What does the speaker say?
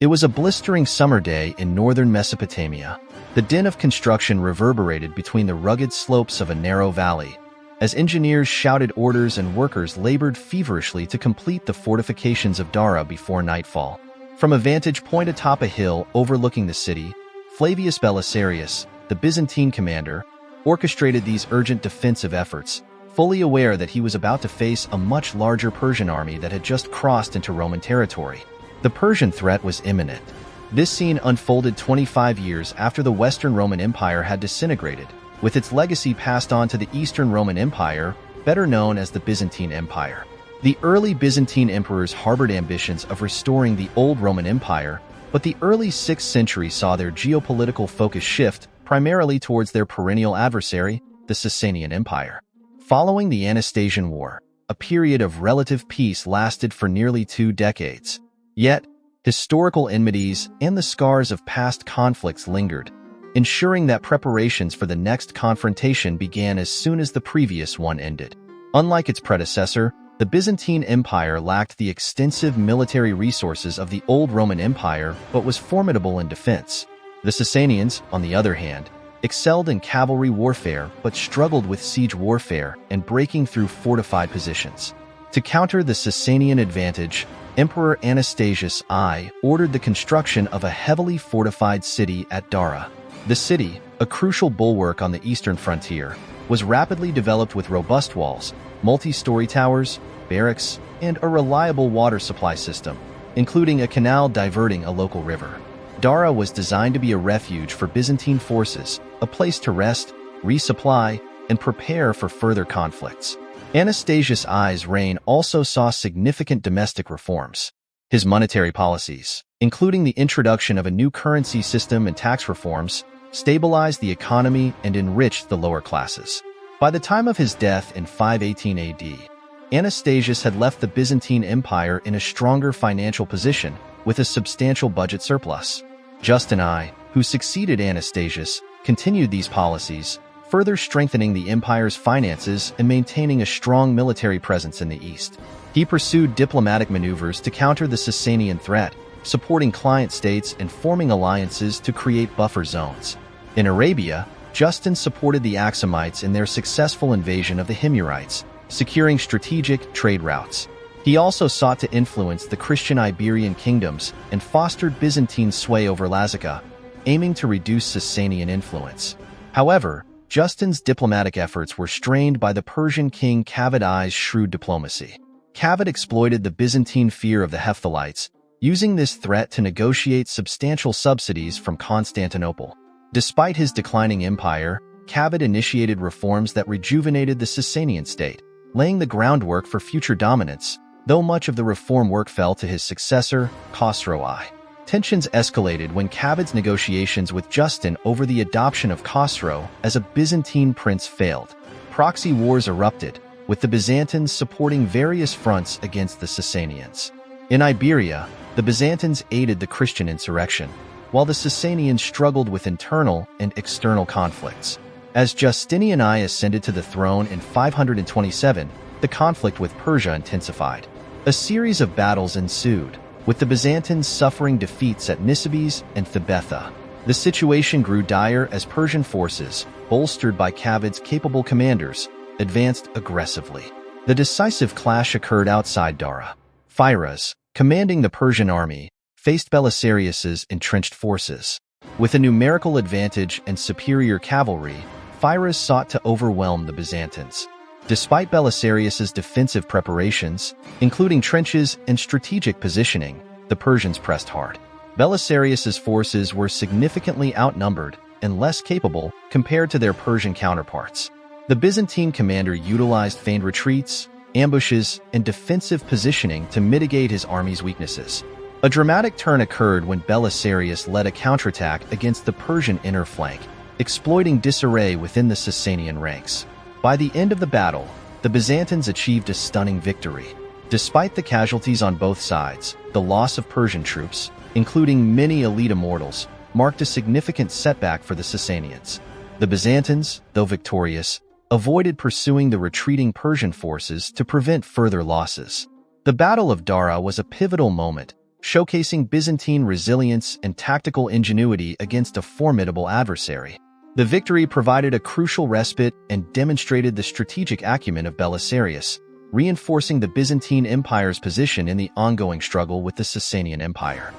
It was a blistering summer day in northern Mesopotamia. The din of construction reverberated between the rugged slopes of a narrow valley, as engineers shouted orders and workers labored feverishly to complete the fortifications of Dara before nightfall. From a vantage point atop a hill overlooking the city, Flavius Belisarius, the Byzantine commander, orchestrated these urgent defensive efforts, fully aware that he was about to face a much larger Persian army that had just crossed into Roman territory. The Persian threat was imminent. This scene unfolded 25 years after the Western Roman Empire had disintegrated, with its legacy passed on to the Eastern Roman Empire, better known as the Byzantine Empire. The early Byzantine emperors harbored ambitions of restoring the old Roman Empire, but the early 6th century saw their geopolitical focus shift primarily towards their perennial adversary, the Sasanian Empire. Following the Anastasian War, a period of relative peace lasted for nearly 2 decades. Yet, historical enmities and the scars of past conflicts lingered, ensuring that preparations for the next confrontation began as soon as the previous one ended. Unlike its predecessor, the Byzantine Empire lacked the extensive military resources of the old Roman Empire but was formidable in defense. The Sasanians, on the other hand, excelled in cavalry warfare but struggled with siege warfare and breaking through fortified positions. To counter the Sasanian advantage, Emperor Anastasius I ordered the construction of a heavily fortified city at Dara. The city, a crucial bulwark on the eastern frontier, was rapidly developed with robust walls, multi-story towers, barracks, and a reliable water supply system, including a canal diverting a local river. Dara was designed to be a refuge for Byzantine forces, a place to rest, resupply, and prepare for further conflicts. Anastasius I's reign also saw significant domestic reforms. His monetary policies, including the introduction of a new currency system and tax reforms, stabilized the economy and enriched the lower classes. By the time of his death in 518 AD, Anastasius had left the Byzantine Empire in a stronger financial position with a substantial budget surplus. Justin I, who succeeded Anastasius, continued these policies, further strengthening the empire's finances and maintaining a strong military presence in the east. He pursued diplomatic maneuvers to counter the Sasanian threat, supporting client states and forming alliances to create buffer zones. In Arabia, Justin supported the Axumites in their successful invasion of the Himyarites, securing strategic trade routes. He also sought to influence the Christian Iberian kingdoms and fostered Byzantine sway over Lazica, aiming to reduce Sasanian influence. However, Justin's diplomatic efforts were strained by the Persian king Kavad I's shrewd diplomacy. Kavad exploited the Byzantine fear of the Hephthalites, using this threat to negotiate substantial subsidies from Constantinople. Despite his declining empire, Kavad initiated reforms that rejuvenated the Sasanian state, laying the groundwork for future dominance, though much of the reform work fell to his successor, Khosrow I. Tensions escalated when Kavad's negotiations with Justin over the adoption of Khosrow as a Byzantine prince failed. Proxy wars erupted, with the Byzantines supporting various fronts against the Sasanians. In Iberia, the Byzantines aided the Christian insurrection, while the Sasanians struggled with internal and external conflicts. As Justinian I ascended to the throne in 527, the conflict with Persia intensified. A series of battles ensued, with the Byzantines suffering defeats at Nisibis and Thebetha. The situation grew dire as Persian forces, bolstered by Kavad's capable commanders, advanced aggressively. The decisive clash occurred outside Dara. Firas, commanding the Persian army, faced Belisarius's entrenched forces. With a numerical advantage and superior cavalry, Firas sought to overwhelm the Byzantines. Despite Belisarius's defensive preparations, including trenches and strategic positioning, the Persians pressed hard. Belisarius's forces were significantly outnumbered and less capable compared to their Persian counterparts. The Byzantine commander utilized feigned retreats, ambushes, and defensive positioning to mitigate his army's weaknesses. A dramatic turn occurred when Belisarius led a counterattack against the Persian inner flank, exploiting disarray within the Sasanian ranks. By the end of the battle, the Byzantines achieved a stunning victory. Despite the casualties on both sides, the loss of Persian troops, including many elite immortals, marked a significant setback for the Sasanians. The Byzantines, though victorious, avoided pursuing the retreating Persian forces to prevent further losses. The Battle of Dara was a pivotal moment, showcasing Byzantine resilience and tactical ingenuity against a formidable adversary. The victory provided a crucial respite and demonstrated the strategic acumen of Belisarius, reinforcing the Byzantine Empire's position in the ongoing struggle with the Sasanian Empire.